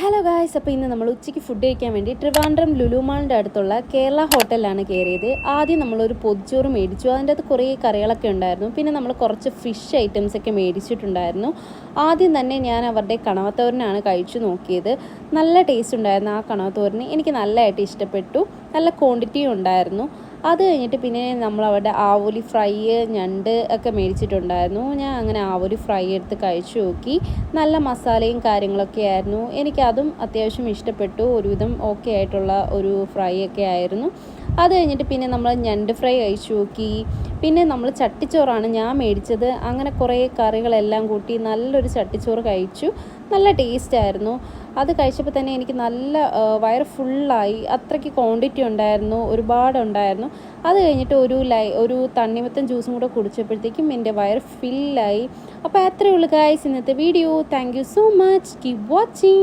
Hello guys, അപ്പോൾ ഇന്ന് നമ്മൾ ഉച്ചയ്ക്ക് ഫുഡ് കഴിക്കാൻ വേണ്ടി ട്രിവാൻഡ്രം ലുലു മാളിൻ്റെ അടുത്തുള്ള കേരള ഹോട്ടലിലാണ് കയറിയത്. ആദ്യം നമ്മളൊരു പൊതിച്ചോറ് മേടിച്ചു. അതിൻ്റെ അകത്ത് കുറേ കറികളൊക്കെ ഉണ്ടായിരുന്നു. പിന്നെ നമ്മൾ കുറച്ച് ഫിഷ് ഐറ്റംസൊക്കെ മേടിച്ചിട്ടുണ്ടായിരുന്നു. ആദ്യം തന്നെ ഞാൻ അവരുടെ കണവത്തോരനാണ് കഴിച്ചു നോക്കിയത്. നല്ല ടേസ്റ്റ് ഉണ്ടായിരുന്നു. ആ കണവത്തോരന് എനിക്ക് നല്ലതായിട്ട് ഇഷ്ടപ്പെട്ടു. നല്ല ക്വാണ്ടിറ്റിയും ഉണ്ടായിരുന്നു. അത് കഴിഞ്ഞിട്ട് പിന്നെ നമ്മൾ അവിടെ ആവോലി ഫ്രൈ, ഞണ്ട് ഒക്കെ മേടിച്ചിട്ടുണ്ടായിരുന്നു. ഞാൻ അങ്ങനെ ആവോലി ഫ്രൈ എടുത്ത് കഴിച്ചു നോക്കി. നല്ല മസാലയും കാര്യങ്ങളൊക്കെ ആയിരുന്നു. എനിക്കതും അത്യാവശ്യം ഇഷ്ടപ്പെട്ടു. ഒരുവിധം ഓക്കെ ആയിട്ടുള്ള ഒരു ഫ്രൈ ഒക്കെ ആയിരുന്നു. അത് കഴിഞ്ഞിട്ട് പിന്നെ നമ്മൾ ഞണ്ട് ഫ്രൈ കഴിച്ചു നോക്കി. പിന്നെ നമ്മൾ ചട്ടിച്ചോറാണ് ഞാൻ മേടിച്ചത്. അങ്ങനെ കുറേ കറികളെല്ലാം കൂട്ടി നല്ലൊരു ചട്ടിച്ചോറ് കഴിച്ചു. നല്ല ടേസ്റ്റായിരുന്നു. അത് കഴിച്ചപ്പോൾ തന്നെ എനിക്ക് നല്ല വയറ് ഫുള്ളായി. അത്രയ്ക്ക് ക്വാണ്ടിറ്റി ഉണ്ടായിരുന്നു, ഒരുപാടുണ്ടായിരുന്നു. അത് കഴിഞ്ഞിട്ട് ഒരു തണ്ണിമത്തൻ ജ്യൂസും കൂടെ കുടിച്ചപ്പോഴത്തേക്കും എൻ്റെ വയറ് ഫില്ലായി. അപ്പോൾ അത്രയേ ഉള്ളൂ ഗായ്സ് ഇന്നത്തെ video. Thank you so much. Keep watching.